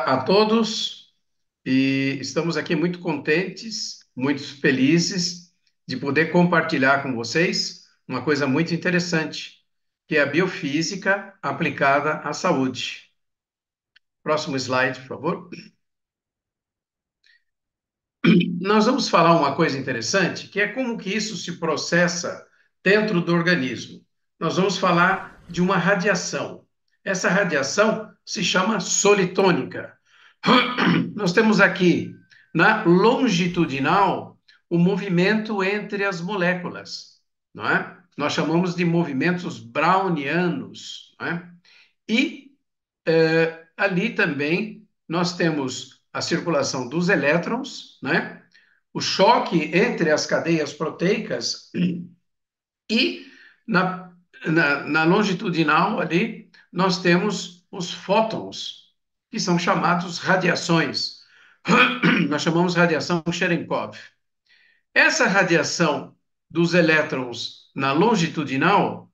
a todos e estamos aqui muito contentes, muito felizes de poder compartilhar com vocês uma coisa muito interessante, que é a biofísica aplicada à saúde. Próximo slide, por favor. Nós vamos falar uma coisa interessante, que é como que isso se processa dentro do organismo. Nós vamos falar de uma radiação. Essa radiação se chama solitônica. Nós temos aqui, na longitudinal, o movimento entre as moléculas, não é? Nós chamamos de movimentos brownianos, não é? E ali também nós temos a circulação dos elétrons, né? O choque entre as cadeias proteicas e na longitudinal ali nós temos os fótons, que são chamados radiações. Nós chamamos radiação Cherenkov. Essa radiação dos elétrons na longitudinal,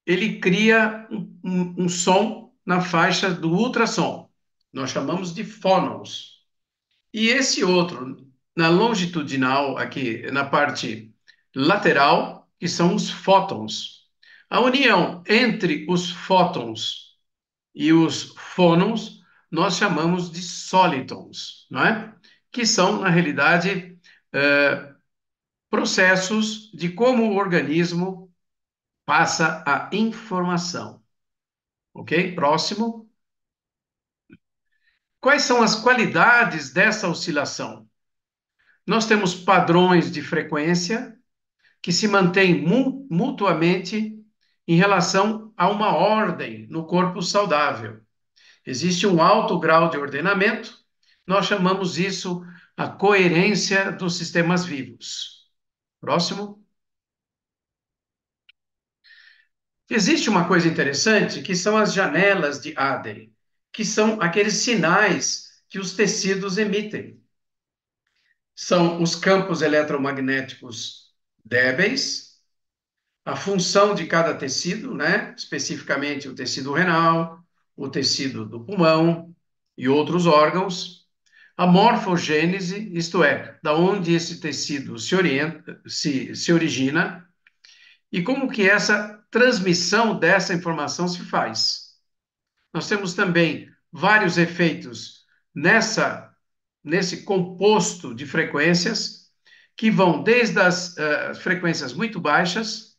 ele cria um som na faixa do ultrassom. Nós chamamos de fónons. E esse outro, na longitudinal, aqui na parte lateral, que são os fótons. A união entre os fótons e os fônons, nós chamamos de solitons, não é? Que são, na realidade, processos de como o organismo passa a informação. Ok? Próximo. Quais são as qualidades dessa oscilação? Nós temos padrões de frequência que se mantêm mutuamente em relação a uma ordem no corpo saudável. Existe um alto grau de ordenamento, nós chamamos isso a coerência dos sistemas vivos. Próximo. Existe uma coisa interessante que são as janelas de Adler, que são aqueles sinais que os tecidos emitem. São os campos eletromagnéticos débeis, a função de cada tecido, né? Especificamente o tecido renal, o tecido do pulmão e outros órgãos, a morfogênese, isto é, da onde esse tecido se origina, e como que essa transmissão dessa informação se faz. Nós temos também vários efeitos nesse composto de frequências, que vão desde as frequências muito baixas,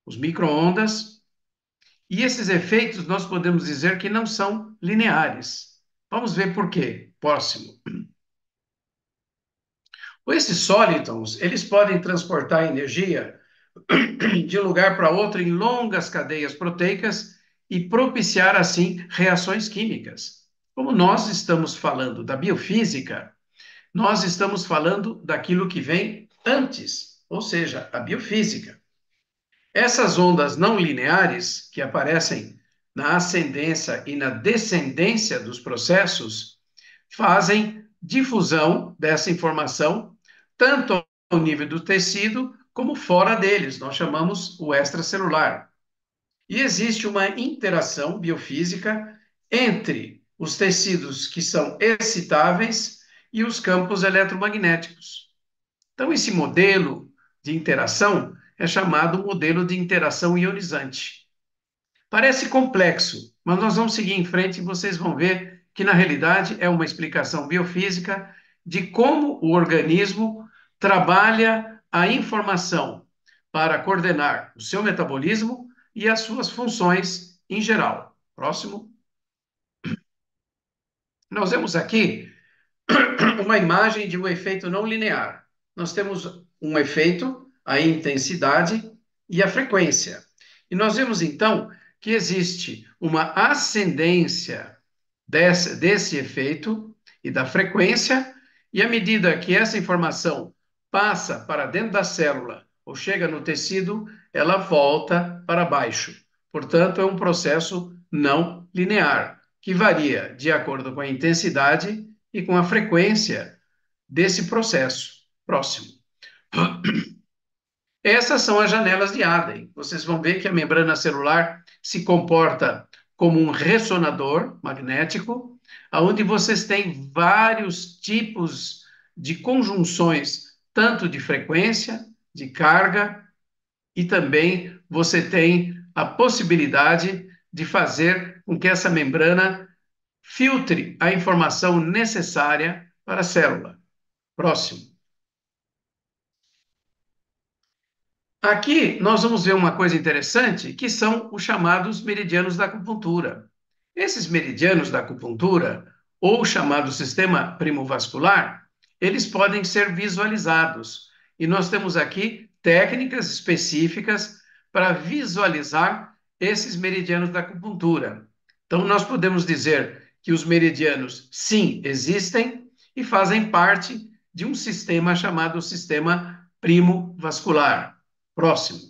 os micro-ondas, e esses efeitos nós podemos dizer que não são lineares. Vamos ver por quê. Próximo. Esses sólitons, eles podem transportar energia de um lugar para outro em longas cadeias proteicas e propiciar, assim, reações químicas. Como nós estamos falando da biofísica, nós estamos falando daquilo que vem antes, ou seja, a biofísica. Essas ondas não lineares que aparecem na ascendência e na descendência dos processos fazem difusão dessa informação, tanto ao nível do tecido como fora deles. Nós chamamos o extracelular. E existe uma interação biofísica entre os tecidos que são excitáveis e os campos eletromagnéticos. Então, esse modelo de interação é chamado modelo de interação ionizante. Parece complexo, mas nós vamos seguir em frente e vocês vão ver que, na realidade, é uma explicação biofísica de como o organismo trabalha a informação para coordenar o seu metabolismo e as suas funções em geral. Próximo. Nós vemos aqui uma imagem de um efeito não linear. Nós temos um efeito, a intensidade e a frequência. E nós vemos, então, que existe uma ascendência desse efeito e da frequência, e à medida que essa informação passa para dentro da célula ou chega no tecido, ela volta para baixo. Portanto, é um processo não linear, que varia de acordo com a intensidade e com a frequência desse processo. Próximo. Essas são as janelas de Adler. Vocês vão ver que a membrana celular se comporta como um ressonador magnético. onde vocês têm vários tipos de conjunções, tanto de frequência, de carga, e também você tem a possibilidade de fazer com que essa membrana filtre a informação necessária para a célula. Próximo. Aqui nós vamos ver uma coisa interessante, que são os chamados meridianos da acupuntura. Esses meridianos da acupuntura, ou chamado sistema primovascular, eles podem ser visualizados. E nós temos aqui técnicas específicas para visualizar esses meridianos da acupuntura. Então, nós podemos dizer que os meridianos, sim, existem e fazem parte de um sistema chamado sistema primovascular. Próximo.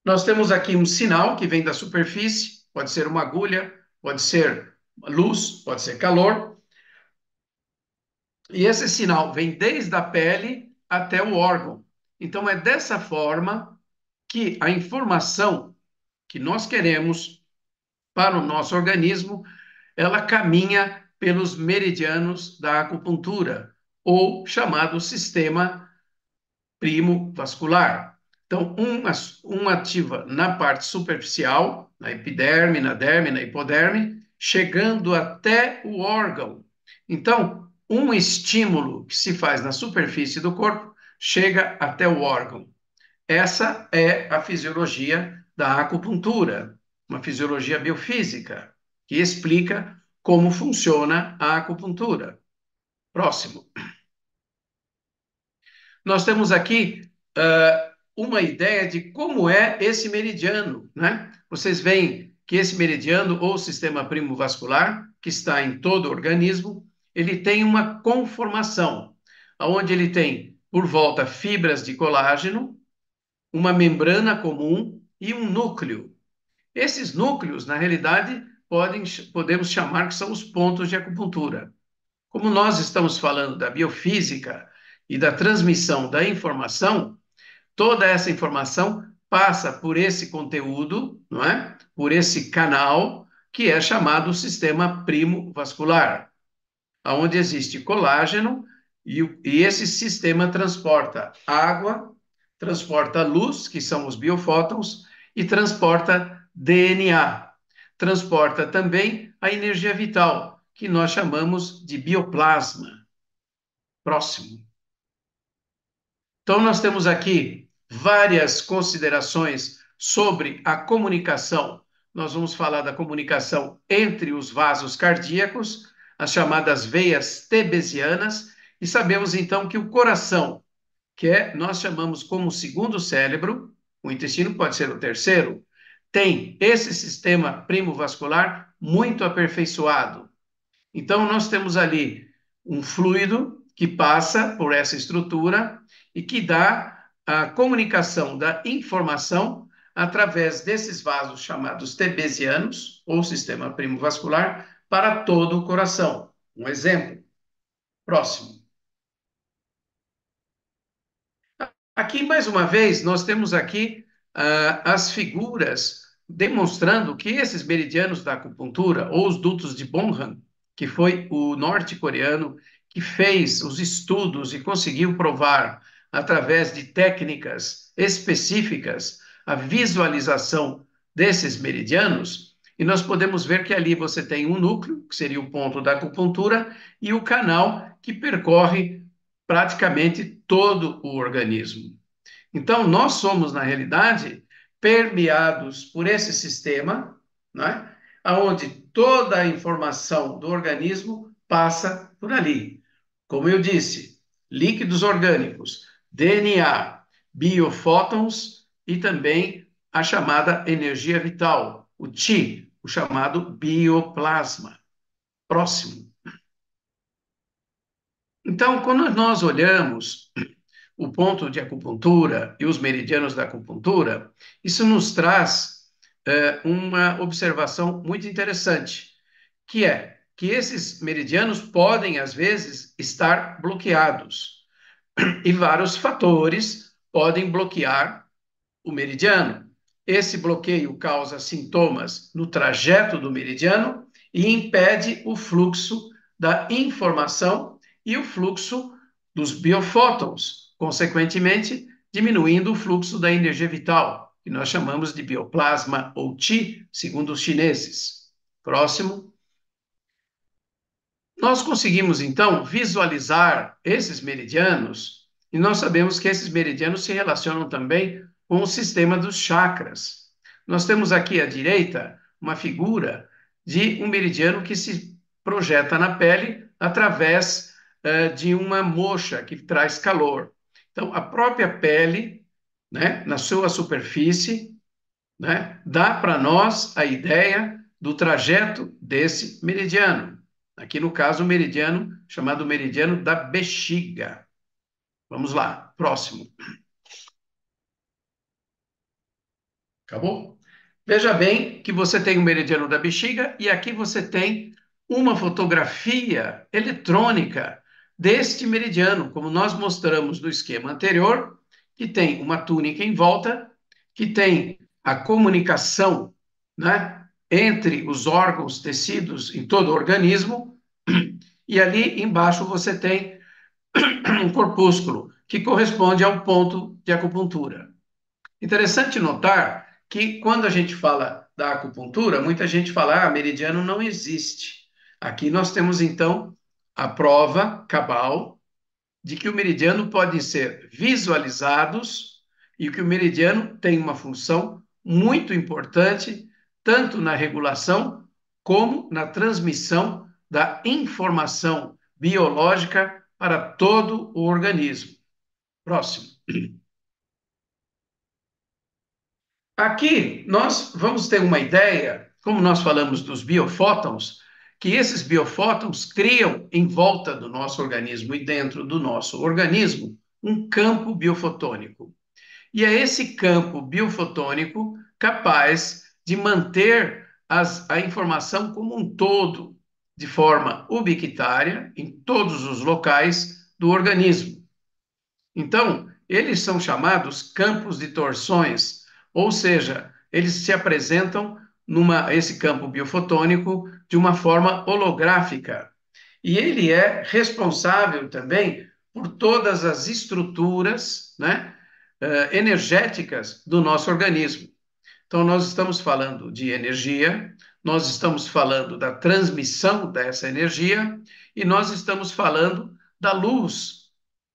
Nós temos aqui um sinal que vem da superfície, pode ser uma agulha, pode ser luz, pode ser calor. E esse sinal vem desde a pele até o órgão. Então, é dessa forma que a informação que nós queremos para o nosso organismo, ela caminha pelos meridianos da acupuntura, ou chamado sistema primovascular. Então, uma ativa na parte superficial, na epiderme, na derme, na hipoderme, chegando até o órgão. Então, um estímulo que se faz na superfície do corpo chega até o órgão. Essa é a fisiologia da acupuntura, uma fisiologia biofísica, que explica como funciona a acupuntura. Próximo. Nós temos aqui uma ideia de como é esse meridiano, né? Vocês veem que esse meridiano, ou sistema primovascular, que está em todo o organismo, ele tem uma conformação, onde ele tem, por volta, fibras de colágeno, uma membrana comum e um núcleo. Esses núcleos, na realidade, podemos chamar que são os pontos de acupuntura. Como nós estamos falando da biofísica e da transmissão da informação, toda essa informação passa por esse conteúdo, não é? Por esse canal, que é chamado sistema primovascular, onde existe colágeno e esse sistema transporta água, transporta luz, que são os biofótons, e transporta DNA. Transporta também a energia vital, que nós chamamos de bioplasma. Próximo. Então, nós temos aqui várias considerações sobre a comunicação. Nós vamos falar da comunicação entre os vasos cardíacos, as chamadas veias tebesianas, e sabemos então que o coração, nós chamamos como o segundo cérebro, o intestino pode ser o terceiro, tem esse sistema primovascular muito aperfeiçoado. Então, nós temos ali um fluido que passa por essa estrutura e que dá a comunicação da informação através desses vasos chamados tebesianos, ou sistema primovascular, para todo o coração. Um exemplo. Próximo. Aqui, mais uma vez, nós temos aqui as figuras demonstrando que esses meridianos da acupuntura, ou os dutos de Bonham, que foi o norte-coreano que fez os estudos e conseguiu provar, através de técnicas específicas, a visualização desses meridianos, e nós podemos ver que ali você tem um núcleo, que seria o ponto da acupuntura, e o canal que percorre praticamente todo o organismo. Então, nós somos, na realidade, permeados por esse sistema, né, onde toda a informação do organismo passa por ali. Como eu disse, líquidos orgânicos, DNA, biofótons e também a chamada energia vital, o Qi, o chamado bioplasma. Próximo. Então, quando nós olhamos o ponto de acupuntura e os meridianos da acupuntura, isso nos traz uma observação muito interessante, que é que esses meridianos podem, às vezes, estar bloqueados. E vários fatores podem bloquear o meridiano. Esse bloqueio causa sintomas no trajeto do meridiano e impede o fluxo da informação e o fluxo dos biofótons, consequentemente, diminuindo o fluxo da energia vital, que nós chamamos de bioplasma ou Qi, segundo os chineses. Próximo. Nós conseguimos, então, visualizar esses meridianos, e nós sabemos que esses meridianos se relacionam também com o sistema dos chakras. Nós temos aqui à direita uma figura de um meridiano que se projeta na pele através de uma moxa que traz calor. Então, a própria pele, né, na sua superfície, né, dá para nós a ideia do trajeto desse meridiano. Aqui, no caso, o meridiano chamado meridiano da bexiga. Vamos lá, próximo. Acabou? Veja bem que você tem o meridiano da bexiga e aqui você tem uma fotografia eletrônica deste meridiano, como nós mostramos no esquema anterior, que tem uma túnica em volta, que tem a comunicação, né, entre os órgãos, tecidos em todo o organismo, e ali embaixo você tem um corpúsculo que corresponde ao ponto de acupuntura. Interessante notar que quando a gente fala da acupuntura, muita gente fala, meridiano não existe. Aqui nós temos então a prova cabal de que o meridiano pode ser visualizados e que o meridiano tem uma função muito importante tanto na regulação como na transmissão da informação biológica para todo o organismo. Próximo. Aqui nós vamos ter uma ideia, como nós falamos dos biofótons, que esses biofótons criam em volta do nosso organismo e dentro do nosso organismo um campo biofotônico. E é esse campo biofotônico capaz de manter a informação como um todo, de forma ubiquitária, em todos os locais do organismo. Então, eles são chamados campos de torções, ou seja, eles se apresentam esse campo biofotônico de uma forma holográfica. E ele é responsável também por todas as estruturas, né, energéticas do nosso organismo. Então, nós estamos falando de energia, nós estamos falando da transmissão dessa energia e nós estamos falando da luz,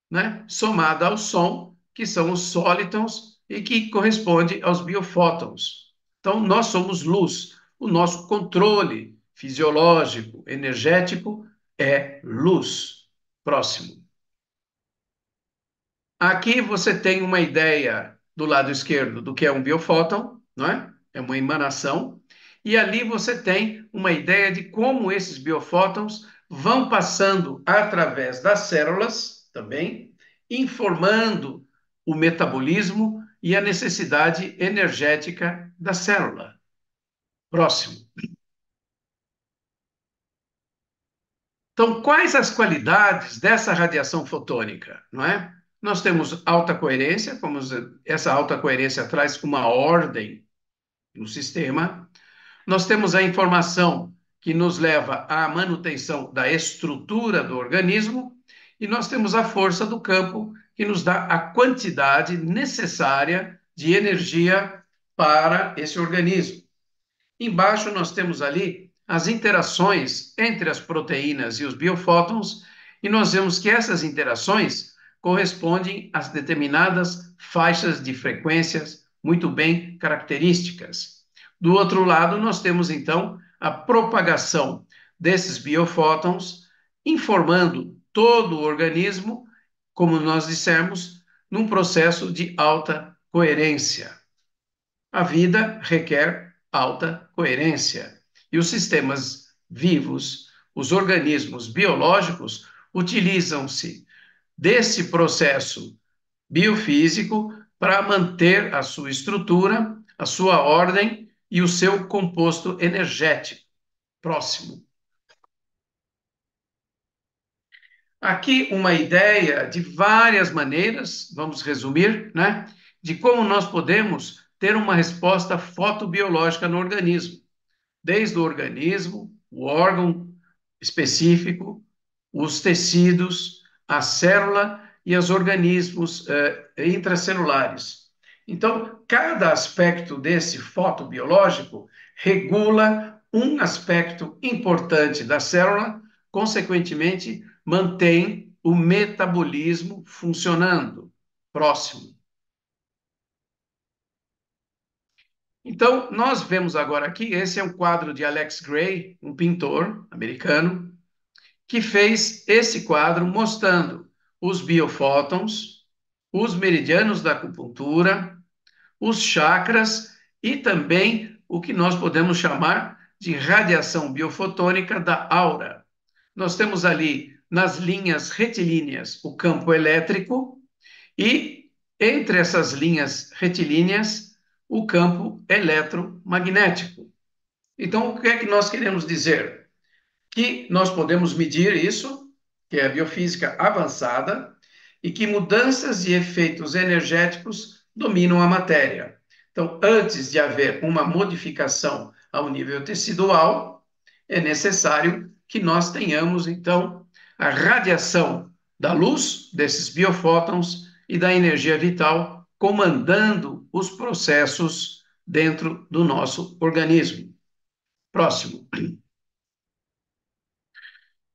né, somada ao som, que são os sólitons e que corresponde aos biofótons. Então, nós somos luz. O nosso controle fisiológico, energético, é luz. Próximo. Aqui você tem uma ideia do lado esquerdo do que é um biofóton, não é? É uma emanação. E ali você tem uma ideia de como esses biofótons vão passando através das células também, informando o metabolismo e a necessidade energética da célula. Próximo. Então, quais as qualidades dessa radiação fotônica, não é? Nós temos alta coerência, como essa alta coerência traz uma ordem no sistema. Nós temos a informação que nos leva à manutenção da estrutura do organismo e nós temos a força do campo que nos dá a quantidade necessária de energia para esse organismo. Embaixo nós temos ali as interações entre as proteínas e os biofótons, e nós vemos que essas interações correspondem a determinadas faixas de frequências muito bem características. Do outro lado, nós temos então a propagação desses biofótons, informando todo o organismo, como nós dissemos, num processo de alta coerência. A vida requer alta coerência. E os sistemas vivos, os organismos biológicos, utilizam-se desse processo biofísico para manter a sua estrutura, a sua ordem e o seu composto energético. Próximo. Aqui uma ideia de várias maneiras, vamos resumir, né, de como nós podemos ter uma resposta fotobiológica no organismo, desde o organismo, o órgão específico, os tecidos, a célula e os organismos intracelulares. Então, cada aspecto desse fotobiológico regula um aspecto importante da célula, consequentemente, mantém o metabolismo funcionando. Próximo. Então, nós vemos agora aqui, esse é um quadro de Alex Gray, um pintor americano, que fez esse quadro mostrando os biofótons, os meridianos da acupuntura, os chakras e também o que nós podemos chamar de radiação biofotônica da aura. Nós temos ali nas linhas retilíneas o campo elétrico e entre essas linhas retilíneas o campo eletromagnético. Então, o que é que nós queremos dizer? Que nós podemos medir isso, que é a biofísica avançada, e que mudanças e efeitos energéticos dominam a matéria. Então, antes de haver uma modificação ao nível tecidual, é necessário que nós tenhamos, então, a radiação da luz, desses biofótons e da energia vital comandando os processos dentro do nosso organismo. Próximo.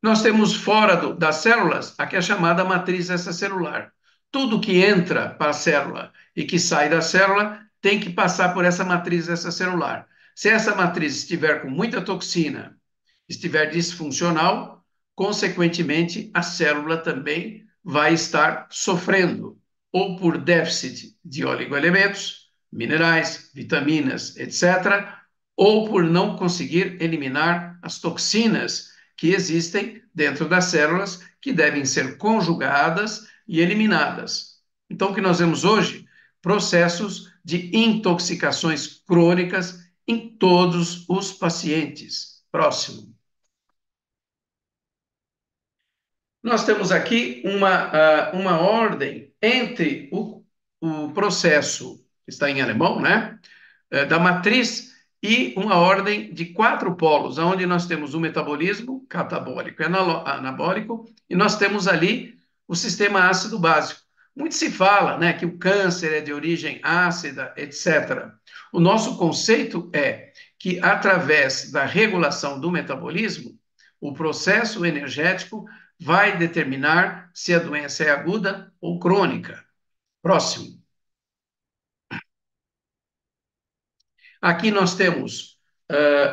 Nós temos fora das células a que é chamada matriz extracelular. Tudo que entra para a célula e que sai da célula tem que passar por essa matriz extracelular. Se essa matriz estiver com muita toxina, estiver disfuncional, consequentemente, a célula também vai estar sofrendo, ou por déficit de oligoelementos, minerais, vitaminas, etc., ou por não conseguir eliminar as toxinas que existem dentro das células, que devem ser conjugadas e eliminadas. Então, o que nós vemos hoje? Processos de intoxicações crônicas em todos os pacientes. Próximo. Nós temos aqui uma ordem entre o processo, que está em alemão, né, da matriz, e uma ordem de 4 polos, onde nós temos o metabolismo catabólico e anabólico, e nós temos ali o sistema ácido básico. Muito se fala, né, que o câncer é de origem ácida, etc. O nosso conceito é que, através da regulação do metabolismo, o processo energético vai determinar se a doença é aguda ou crônica. Próximo. Aqui nós temos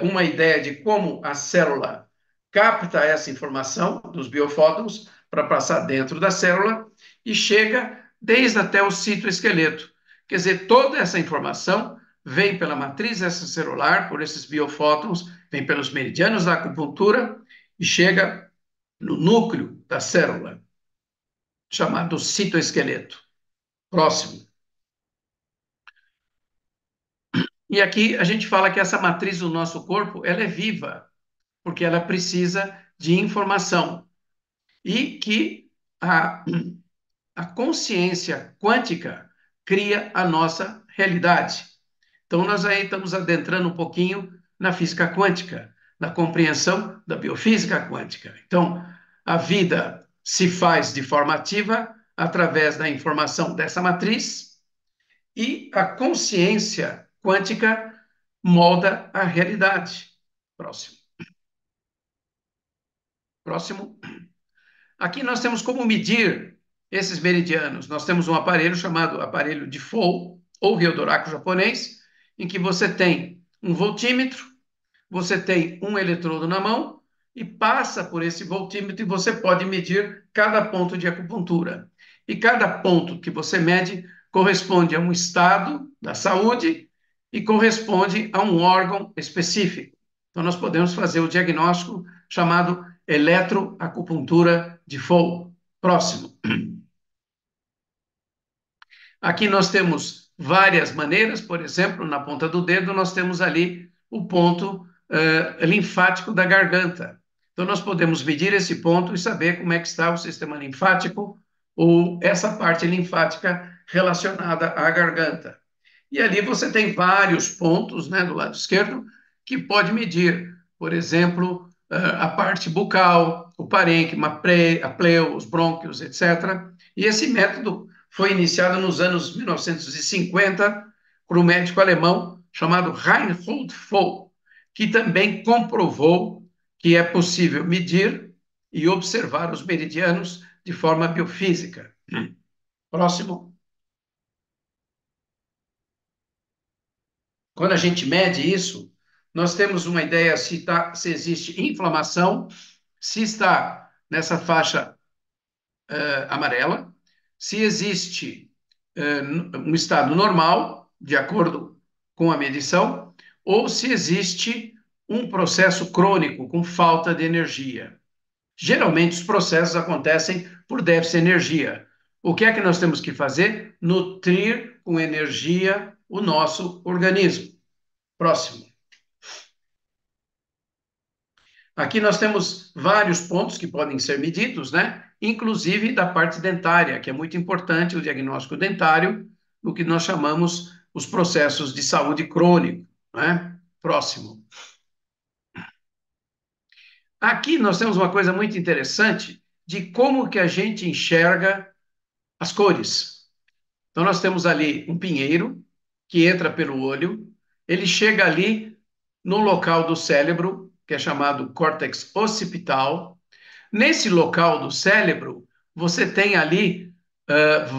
uma ideia de como a célula capta essa informação dos biofótons para passar dentro da célula e chega desde até o citoesqueleto. Quer dizer, toda essa informação vem pela matriz extracelular, por esses biofótons, vem pelos meridianos da acupuntura e chega no núcleo da célula, chamado citoesqueleto. Próximo. E aqui a gente fala que essa matriz do nosso corpo, ela é viva, porque ela precisa de informação. E que a consciência quântica cria a nossa realidade. Então, nós aí estamos adentrando um pouquinho na física quântica, na compreensão da biofísica quântica. Então, a vida se faz de forma ativa através da informação dessa matriz e a consciência quântica molda a realidade. Próximo. Próximo. Aqui nós temos como medir esses meridianos. Nós temos um aparelho chamado aparelho de Fou, ou Ryodoraku japonês, em que você tem um voltímetro, você tem um eletrodo na mão e passa por esse voltímetro e você pode medir cada ponto de acupuntura. E cada ponto que você mede corresponde a um estado da saúde e corresponde a um órgão específico. Então, nós podemos fazer o diagnóstico chamado eletroacupuntura de Fou. Próximo. Aqui nós temos várias maneiras, por exemplo, na ponta do dedo nós temos ali o ponto linfático da garganta. Então nós podemos medir esse ponto e saber como é que está o sistema linfático ou essa parte linfática relacionada à garganta. E ali você tem vários pontos, né, do lado esquerdo, que pode medir, por exemplo, a parte bucal, o parênquima, a pleu, os brônquios, etc. E esse método foi iniciado nos anos 1950 por um médico alemão chamado Reinhold Voll, que também comprovou que é possível medir e observar os meridianos de forma biofísica. Próximo. Quando a gente mede isso, nós temos uma ideia se existe inflamação, se está nessa faixa amarela, se existe um estado normal, de acordo com a medição, ou se existe um processo crônico com falta de energia. Geralmente, os processos acontecem por déficit de energia. O que é que nós temos que fazer? Nutrir com energia o nosso organismo. Próximo. Aqui nós temos vários pontos que podem ser medidos, né? Inclusive da parte dentária, que é muito importante o diagnóstico dentário, no que nós chamamos os processos de saúde crônico, né? Próximo. Aqui nós temos uma coisa muito interessante de como que a gente enxerga as cores. Então nós temos ali um pinheiro que entra pelo olho, ele chega ali no local do cérebro, que é chamado córtex occipital. Nesse local do cérebro, você tem ali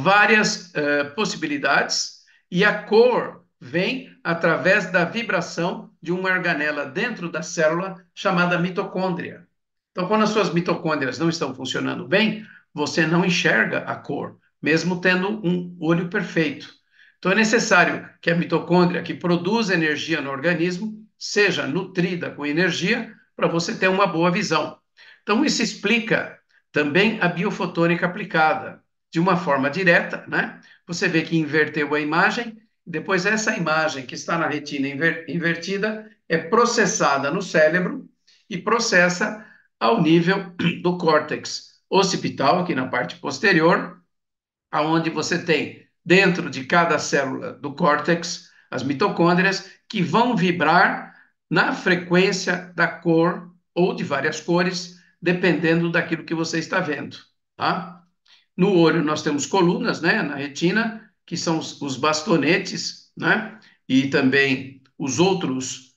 várias possibilidades, e a cor vem através da vibração de uma organela dentro da célula chamada mitocôndria. Então, quando as suas mitocôndrias não estão funcionando bem, você não enxerga a cor, mesmo tendo um olho perfeito. Então, é necessário que a mitocôndria, que produz energia no organismo, seja nutrida com energia para você ter uma boa visão. Então, isso explica também a biofotônica aplicada de uma forma direta, né? Você vê que inverteu a imagem, depois essa imagem que está na retina invertida é processada no cérebro e processa ao nível do córtex occipital, aqui na parte posterior, aonde você tem dentro de cada célula do córtex as mitocôndrias que vão vibrar na frequência da cor ou de várias cores, dependendo daquilo que você está vendo, tá? No olho nós temos colunas, né, na retina, que são os bastonetes, né, e também os outros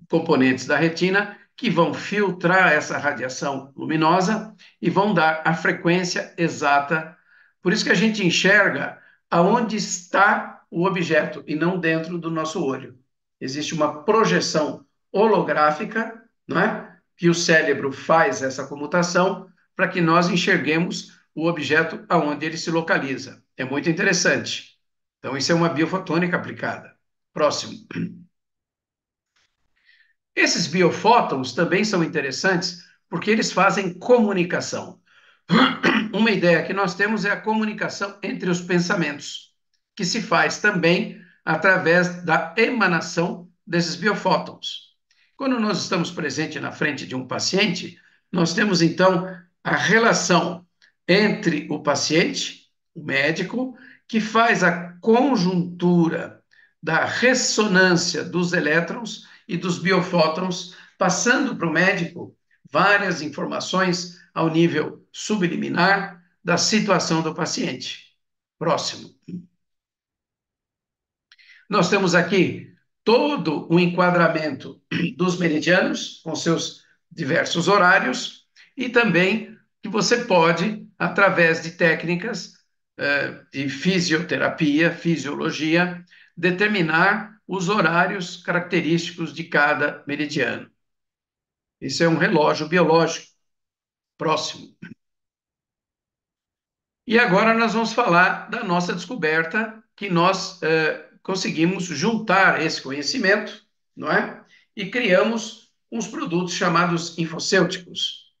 componentes da retina que vão filtrar essa radiação luminosa e vão dar a frequência exata. Por isso que a gente enxerga aonde está o objeto e não dentro do nosso olho. Existe uma projeção holográfica, não é? Que o cérebro faz essa comutação para que nós enxerguemos o objeto aonde ele se localiza. É muito interessante. Então, isso é uma biofotônica aplicada. Próximo. Esses biofótons também são interessantes porque eles fazem comunicação. Uma ideia que nós temos é a comunicação entre os pensamentos, que se faz também através da emanação desses biofótons. Quando nós estamos presentes na frente de um paciente, nós temos então a relação entre o paciente, o médico, que faz a conjuntura da ressonância dos elétrons e dos biofótons, passando para o médico várias informações ao nível subliminar da situação do paciente. Próximo. Nós temos aqui todo o enquadramento dos meridianos, com seus diversos horários, e também que você pode, através de técnicas de fisioterapia, fisiologia, determinar os horários característicos de cada meridiano. Isso é um relógio biológico. Próximo. E agora nós vamos falar da nossa descoberta, que nós conseguimos juntar esse conhecimento, não é? E criamos uns produtos chamados infocêuticos.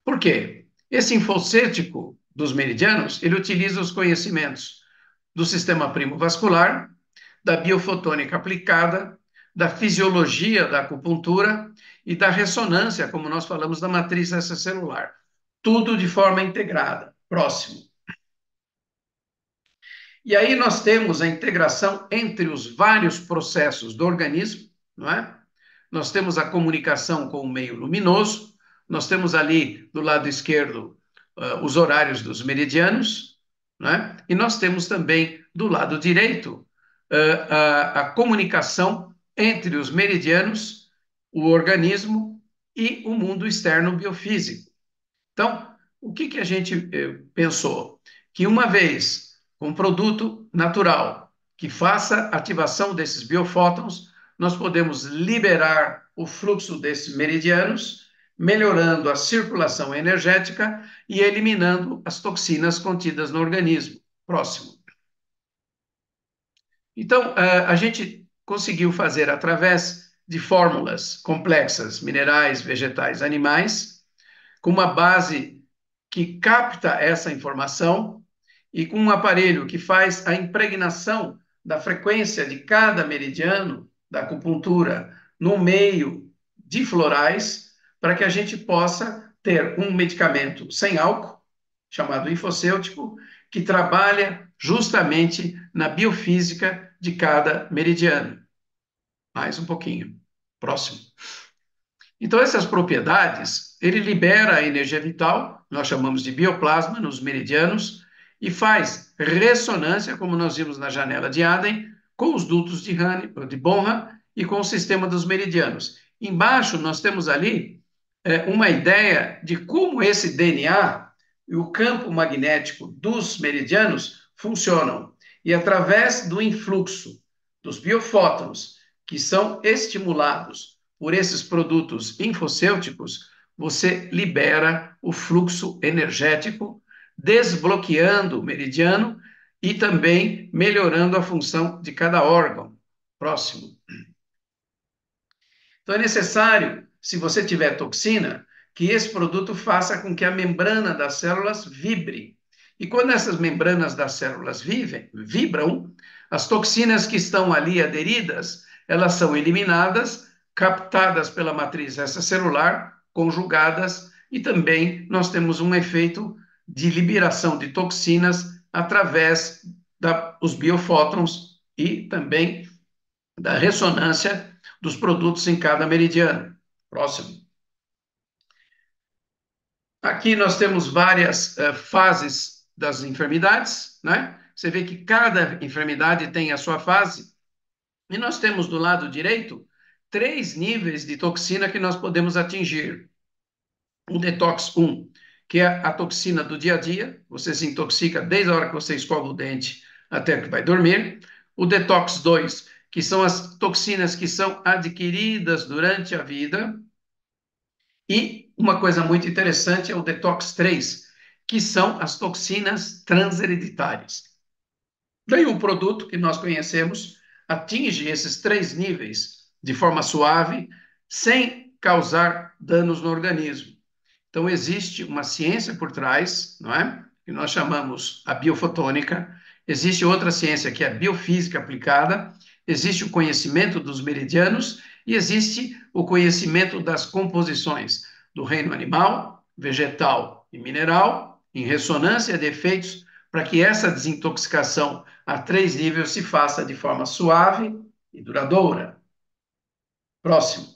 Por quê? Esse infocêutico dos meridianos, ele utiliza os conhecimentos do sistema primo-vascular, da biofotônica aplicada, da fisiologia da acupuntura e da ressonância, como nós falamos, da matriz extracelular. Tudo de forma integrada. Próximo. E aí nós temos a integração entre os vários processos do organismo, não é? nós temos a comunicação com o meio luminoso, nós temos ali do lado esquerdo os horários dos meridianos, né? E nós temos também do lado direito a comunicação entre os meridianos, o organismo e o mundo externo biofísico. Então, o que que a gente pensou? Que uma vez um produto natural que faça ativação desses biofótons, nós podemos liberar o fluxo desses meridianos, melhorando a circulação energética e eliminando as toxinas contidas no organismo. Próximo. Então, a gente conseguiu fazer através de fórmulas complexas, minerais, vegetais, animais, com uma base que capta essa informação e com um aparelho que faz a impregnação da frequência de cada meridiano da acupuntura no meio de florais, para que a gente possa ter um medicamento sem álcool, chamado infocêutico, que trabalha justamente na biofísica de cada meridiano. Mais um pouquinho. Próximo. Então, essas propriedades, ele libera a energia vital, nós chamamos de bioplasma, nos meridianos, e faz ressonância, como nós vimos na janela de Aden, com os dutos de Bonham e com o sistema dos meridianos. Embaixo, nós temos ali uma ideia de como esse DNA e o campo magnético dos meridianos funcionam. E através do influxo dos biofótons, que são estimulados por esses produtos infocêuticos, você libera o fluxo energético, desbloqueando o meridiano e também melhorando a função de cada órgão. Próximo. Então é necessário, se você tiver toxina, que esse produto faça com que a membrana das células vibre. E quando essas membranas das células vibram, as toxinas que estão ali aderidas, elas são eliminadas, captadas pela matriz extracelular, conjugadas, e também nós temos um efeito de liberação de toxinas através dos biofótons e também da ressonância dos produtos em cada meridiano. Próximo. Aqui nós temos várias fases das enfermidades, né? Você vê que cada enfermidade tem a sua fase. E nós temos do lado direito 3 níveis de toxina que nós podemos atingir. O detox 1, que é a toxina do dia a dia, você se intoxica desde a hora que você escova o dente até que vai dormir. O detox 2, que são as toxinas que são adquiridas durante a vida. E uma coisa muito interessante é o detox 3, que são as toxinas transhereditárias. Daí um produto que nós conhecemos atinge esses 3 níveis de forma suave, sem causar danos no organismo. Então, existe uma ciência por trás, não é? Que nós chamamos a biofotônica. Existe outra ciência que é a biofísica aplicada. Existe o conhecimento dos meridianos e existe o conhecimento das composições do reino animal, vegetal e mineral, em ressonância de efeitos, para que essa desintoxicação a 3 níveis se faça de forma suave e duradoura. Próximo.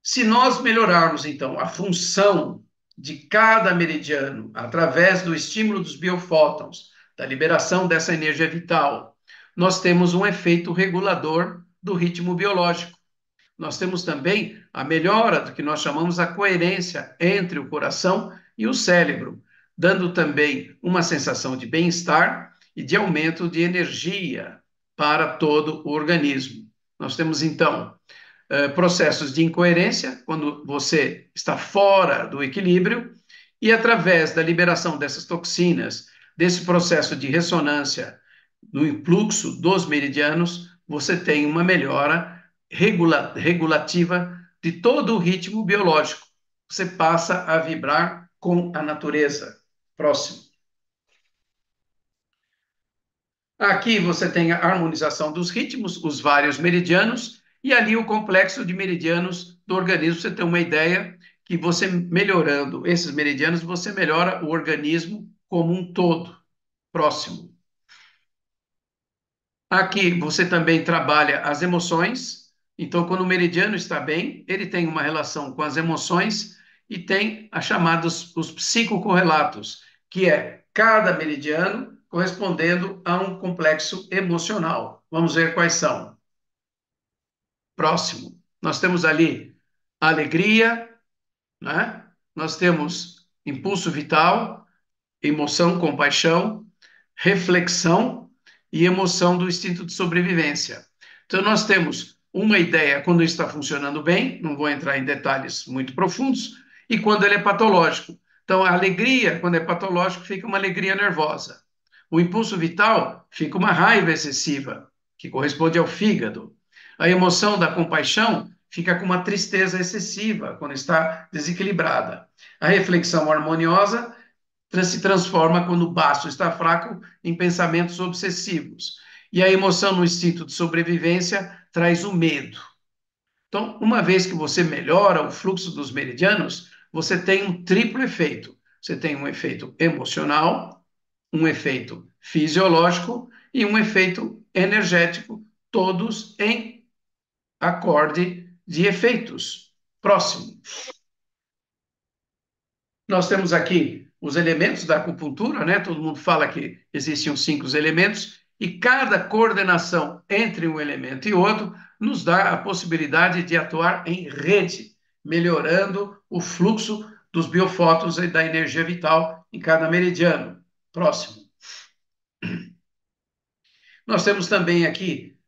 Se nós melhorarmos, então, a função de cada meridiano através do estímulo dos biofótons, da liberação dessa energia vital, nós temos um efeito regulador do ritmo biológico. Nós temos também a melhora do que nós chamamos a coerência entre o coração e o cérebro, dando também uma sensação de bem-estar e de aumento de energia para todo o organismo. Nós temos, então, processos de incoerência, quando você está fora do equilíbrio, e através da liberação dessas toxinas, desse processo de ressonância no influxo dos meridianos, você tem uma melhora regulativa de todo o ritmo biológico. Você passa a vibrar com a natureza. Próximo. Aqui você tem a harmonização dos ritmos, os vários meridianos, e ali o complexo de meridianos do organismo. Você tem uma ideia que você melhorando esses meridianos, você melhora o organismo como um todo. Próximo. Aqui você também trabalha as emoções, Então, quando o meridiano está bem, ele tem uma relação com as emoções e tem as chamadas os psicocorrelatos, que é cada meridiano correspondendo a um complexo emocional. Vamos ver quais são. Próximo. Nós temos ali alegria, né? Nós temos impulso vital, emoção, compaixão, reflexão e emoção do instinto de sobrevivência. Então, nós temos uma ideia quando está funcionando bem, não vou entrar em detalhes muito profundos, e quando ele é patológico. Então, a alegria, quando é patológico, fica uma alegria nervosa. O impulso vital fica uma raiva excessiva, que corresponde ao fígado. A emoção da compaixão fica com uma tristeza excessiva, quando está desequilibrada. A reflexão harmoniosa se transforma, quando o baço está fraco, em pensamentos obsessivos. E a emoção no instinto de sobrevivência traz o medo. Então, uma vez que você melhora o fluxo dos meridianos, você tem um triplo efeito. Você tem um efeito emocional, um efeito fisiológico e um efeito energético, todos em acorde de efeitos. Próximo. Nós temos aqui os elementos da acupuntura, né? Todo mundo fala que existem os 5 elementos, e cada coordenação entre um elemento e outro nos dá a possibilidade de atuar em rede, melhorando o fluxo dos biofótons e da energia vital em cada meridiano. Próximo. Nós temos também aqui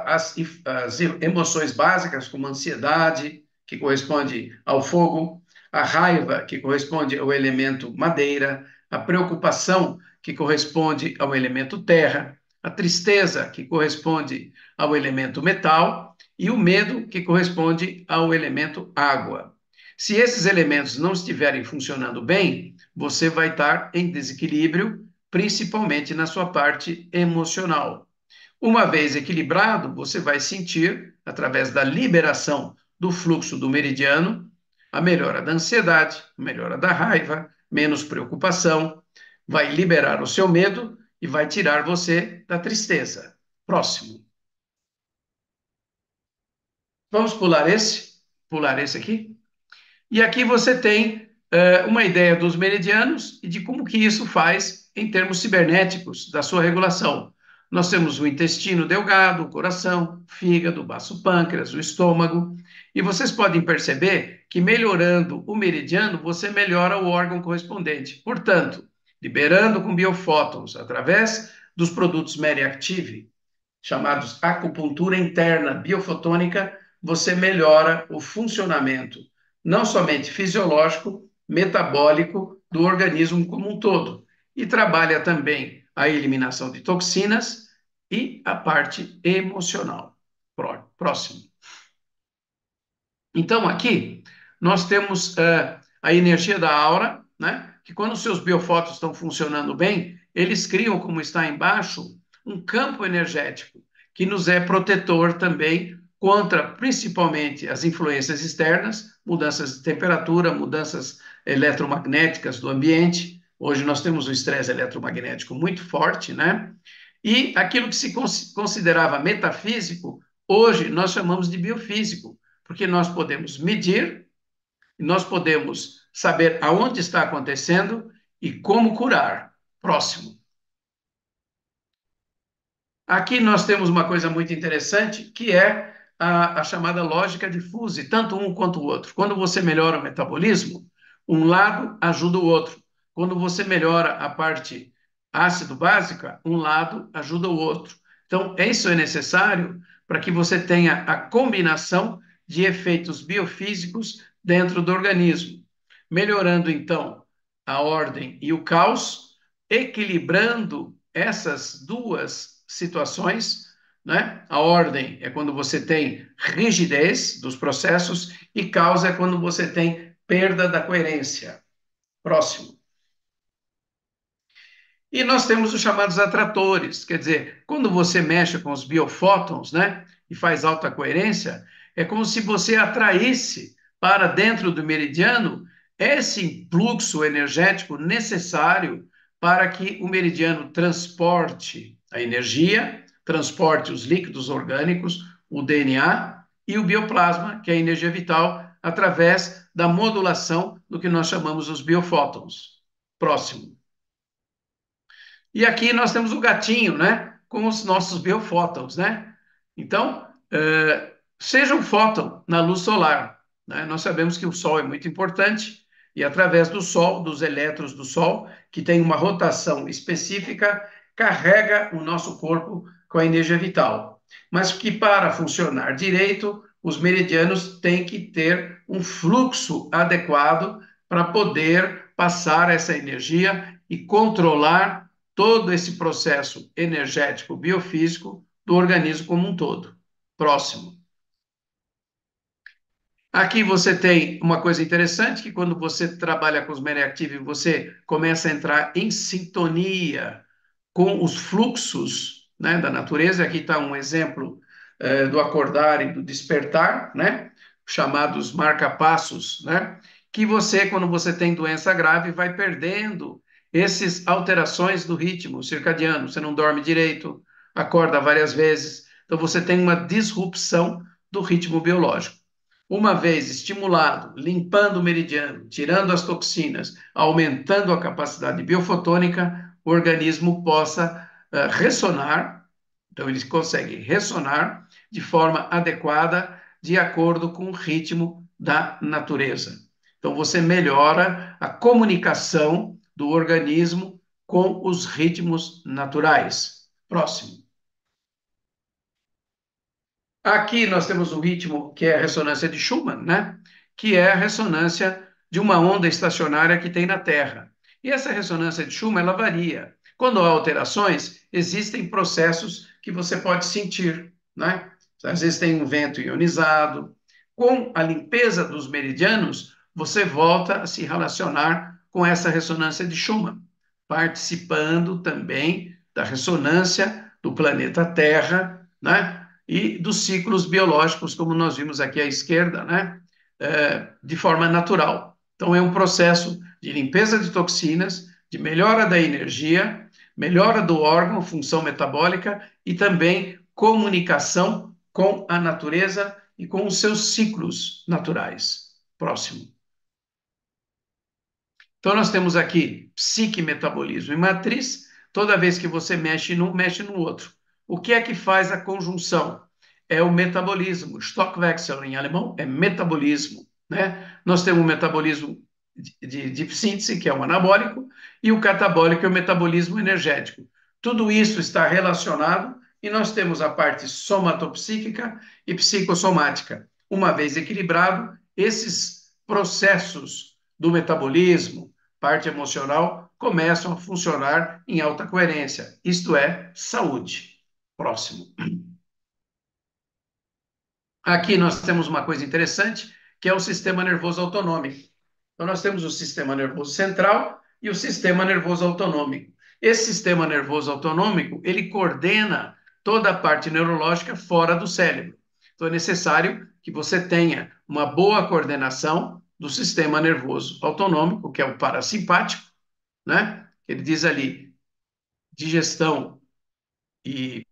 as emoções básicas, como a ansiedade, que corresponde ao fogo, a raiva, que corresponde ao elemento madeira, a preocupação, que corresponde ao elemento terra, a tristeza, que corresponde ao elemento metal, e o medo, que corresponde ao elemento água. Se esses elementos não estiverem funcionando bem, você vai estar em desequilíbrio, principalmente na sua parte emocional. Uma vez equilibrado, você vai sentir, através da liberação do fluxo do meridiano, a melhora da ansiedade, a melhora da raiva, menos preocupação, vai liberar o seu medo e vai tirar você da tristeza. Próximo. Vamos pular esse aqui. E aqui você tem uma ideia dos meridianos e de como que isso faz em termos cibernéticos da sua regulação. Nós temos o intestino delgado, o coração, o fígado, o baço pâncreas, o estômago, e vocês podem perceber que melhorando o meridiano, você melhora o órgão correspondente. Portanto, liberando com biofótons através dos produtos Meriactive, chamados acupuntura interna biofotônica, você melhora o funcionamento, não somente fisiológico, metabólico do organismo como um todo, e trabalha também a eliminação de toxinas e a parte emocional. Próximo. Então, aqui, nós temos a energia da aura, né? Que quando os seus biofótons estão funcionando bem, eles criam, como está embaixo, um campo energético que nos é protetor também contra, principalmente, as influências externas, mudanças de temperatura, mudanças eletromagnéticas do ambiente. Hoje nós temos um estresse eletromagnético muito forte, né? E aquilo que se considerava metafísico, hoje nós chamamos de biofísico, porque nós podemos medir, nós podemos saber aonde está acontecendo e como curar. Próximo. Aqui nós temos uma coisa muito interessante, que é a chamada lógica de Fuse, tanto um quanto o outro. Quando você melhora o metabolismo, um lado ajuda o outro. Quando você melhora a parte ácido básica, um lado ajuda o outro. Então, isso é necessário para que você tenha a combinação de efeitos biofísicos dentro do organismo, melhorando então a ordem e o caos, equilibrando essas duas situações, né? A ordem é quando você tem rigidez dos processos e caos é quando você tem perda da coerência. Próximo. E nós temos os chamados atratores, quer dizer, quando você mexe com os biofótons, né, e faz alta coerência, é como se você atraísse para dentro do meridiano esse fluxo energético necessário para que o meridiano transporte a energia, transporte os líquidos orgânicos, o DNA, e o bioplasma, que é a energia vital, através da modulação do que nós chamamos os biofótons. Próximo. E aqui nós temos o gatinho, né? Com os nossos biofótons, né? Então, seja um fóton na luz solar, né? Nós sabemos que o Sol é muito importante e através do Sol, dos elétrons do Sol, que tem uma rotação específica, carrega o nosso corpo com a energia vital. Mas que para funcionar direito, os meridianos têm que ter um fluxo adequado para poder passar essa energia e controlar todo esse processo energético biofísico do organismo como um todo. Próximo. Aqui você tem uma coisa interessante, que quando você trabalha com os Mereactive, você começa a entrar em sintonia com os fluxos, né, da natureza. Aqui está um exemplo do acordar e do despertar, né, chamados marca-passos, né, que você, quando você tem doença grave, vai perdendo essas alterações do ritmo circadiano. Você não dorme direito, acorda várias vezes, então você tem uma disrupção do ritmo biológico. Uma vez estimulado, limpando o meridiano, tirando as toxinas, aumentando a capacidade biofotônica, o organismo possa ressonar, então ele consegue ressonar de forma adequada, de acordo com o ritmo da natureza. Então você melhora a comunicação do organismo com os ritmos naturais. Próximo. Aqui nós temos um ritmo que é a ressonância de Schumann, né? Que é a ressonância de uma onda estacionária que tem na Terra. E essa ressonância de Schumann, ela varia. Quando há alterações, existem processos que você pode sentir, né? Às vezes tem um vento ionizado. Com a limpeza dos meridianos, você volta a se relacionar com essa ressonância de Schumann, participando também da ressonância do planeta Terra, né? E dos ciclos biológicos, como nós vimos aqui à esquerda, né? De forma natural. Então, é um processo de limpeza de toxinas, de melhora da energia, melhora do órgão, função metabólica e também comunicação com a natureza e com os seus ciclos naturais. Próximo. Então, nós temos aqui psique, metabolismo e matriz. Toda vez que você mexe num, mexe no outro. O que é que faz a conjunção? É o metabolismo. Stoffwechsel em alemão é metabolismo, né? Nós temos o metabolismo de síntese, que é o anabólico, e o catabólico é o metabolismo energético. Tudo isso está relacionado e nós temos a parte somatopsíquica e psicossomática. Uma vez equilibrado, esses processos do metabolismo, parte emocional, começam a funcionar em alta coerência, isto é, saúde. Próximo. Aqui nós temos uma coisa interessante, que é o sistema nervoso autonômico. Então, nós temos o sistema nervoso central e o sistema nervoso autonômico. Esse sistema nervoso autonômico, ele coordena toda a parte neurológica fora do cérebro. Então, é necessário que você tenha uma boa coordenação do sistema nervoso autonômico, que é o parasimpático, né? Ele diz ali digestão e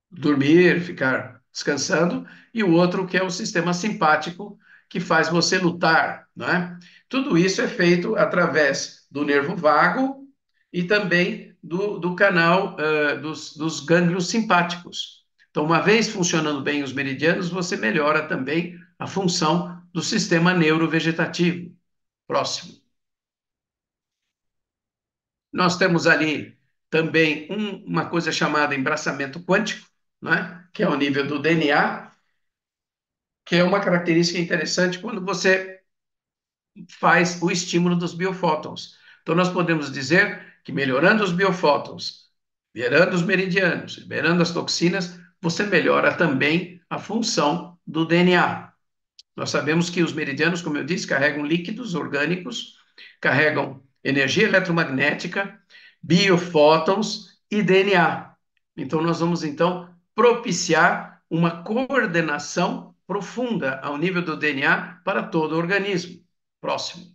dormir, ficar descansando, e o outro que é o sistema simpático, que faz você lutar, né? Tudo isso é feito através do nervo vago e também do canal dos gânglios simpáticos. Então, uma vez funcionando bem os meridianos, você melhora também a função do sistema neurovegetativo. Próximo. Nós temos ali também uma coisa chamada embraçamento quântico, né? Que é o nível do DNA, que é uma característica interessante quando você faz o estímulo dos biofótons. Então, nós podemos dizer que melhorando os biofótons, liberando os meridianos, liberando as toxinas, você melhora também a função do DNA. Nós sabemos que os meridianos, como eu disse, carregam líquidos orgânicos, carregam energia eletromagnética, biofótons e DNA. Então, nós vamos, então, propiciar uma coordenação profunda ao nível do DNA para todo o organismo. Próximo.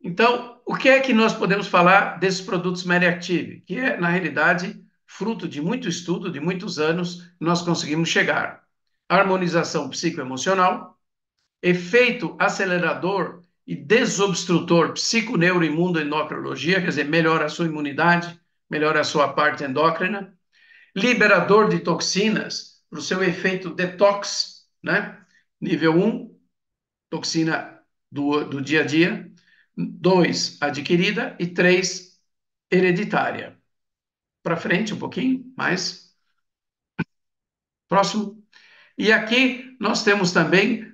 Então, o que é que nós podemos falar desses produtos Mediactive? Que é, na realidade, fruto de muito estudo, de muitos anos, nós conseguimos chegar. Harmonização psicoemocional, efeito acelerador e desobstrutor psiconeuroimunoendocrinologia, quer dizer, melhora a sua imunidade, melhora a sua parte endócrina, liberador de toxinas, para o seu efeito detox, né? Nível 1, toxina do dia a dia. 2, adquirida. E 3, hereditária. Para frente um pouquinho, mais. Próximo. E aqui nós temos também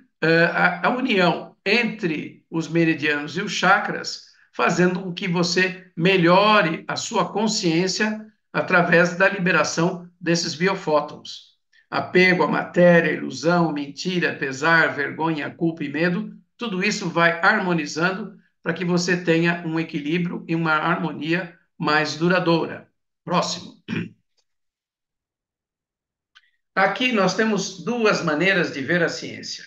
a união entre os meridianos e os chakras, fazendo com que você melhore a sua consciência através da liberação desses biofótons. Apego à matéria, ilusão, mentira, pesar, vergonha, culpa e medo, tudo isso vai harmonizando para que você tenha um equilíbrio e uma harmonia mais duradoura. Próximo. Aqui nós temos duas maneiras de ver a ciência.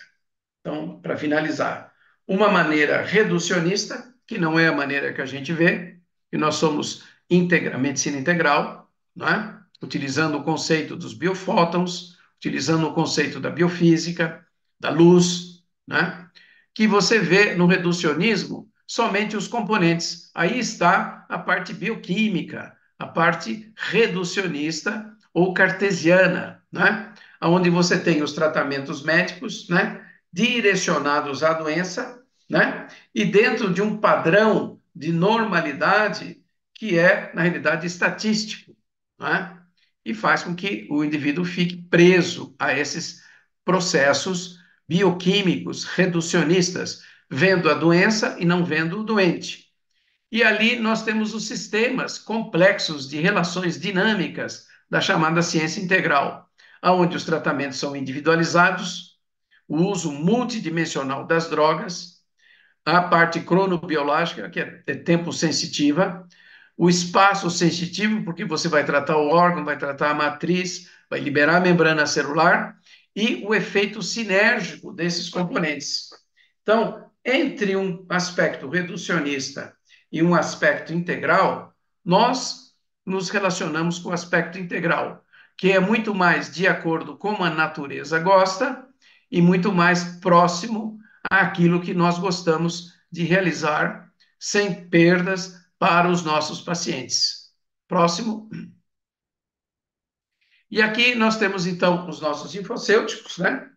Então, para finalizar, uma maneira reducionista, que não é a maneira que a gente vê, que nós somos medicina integral, não é? Utilizando o conceito dos biofótons, utilizando o conceito da biofísica, da luz, né? Que você vê no reducionismo somente os componentes. Aí está a parte bioquímica, a parte reducionista ou cartesiana, né? Onde você tem os tratamentos médicos, né? Direcionados à doença, né? E dentro de um padrão de normalidade que é, na realidade, estatístico, né? E faz com que o indivíduo fique preso a esses processos bioquímicos reducionistas, vendo a doença e não vendo o doente. E ali nós temos os sistemas complexos de relações dinâmicas da chamada ciência integral, onde os tratamentos são individualizados, o uso multidimensional das drogas, a parte cronobiológica, que é tempo sensitiva, o espaço sensitivo, porque você vai tratar o órgão, vai tratar a matriz, vai liberar a membrana celular, e o efeito sinérgico desses componentes. Então, entre um aspecto reducionista e um aspecto integral, nós nos relacionamos com o aspecto integral, que é muito mais de acordo com a natureza gosta e muito mais próximo àquilo que nós gostamos de realizar sem perdas para os nossos pacientes. Próximo. E aqui nós temos, então, os nossos infocêuticos, né?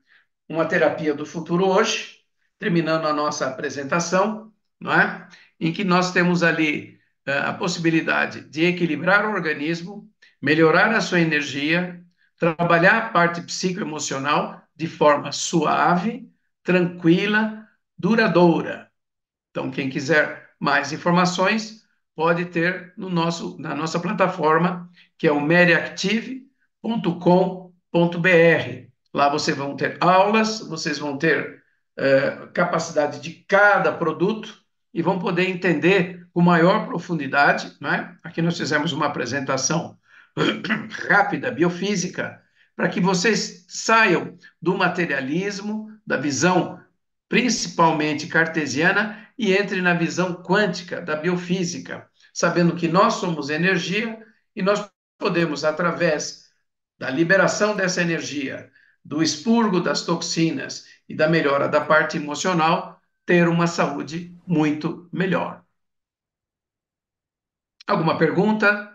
Uma terapia do futuro hoje, terminando a nossa apresentação, não é? Em que nós temos ali a possibilidade de equilibrar o organismo, melhorar a sua energia, trabalhar a parte psicoemocional de forma suave, tranquila, duradoura. Então, quem quiser mais informações, pode ter na nossa plataforma, que é o mediactive.com.br. Lá vocês vão ter aulas, vocês vão ter capacidade de cada produto e vão poder entender com maior profundidade, né? Aqui nós fizemos uma apresentação rápida, biofísica, para que vocês saiam do materialismo, da visão principalmente cartesiana, e entre na visão quântica da biofísica, sabendo que nós somos energia e nós podemos, através da liberação dessa energia, do expurgo das toxinas e da melhora da parte emocional, ter uma saúde muito melhor. Alguma pergunta?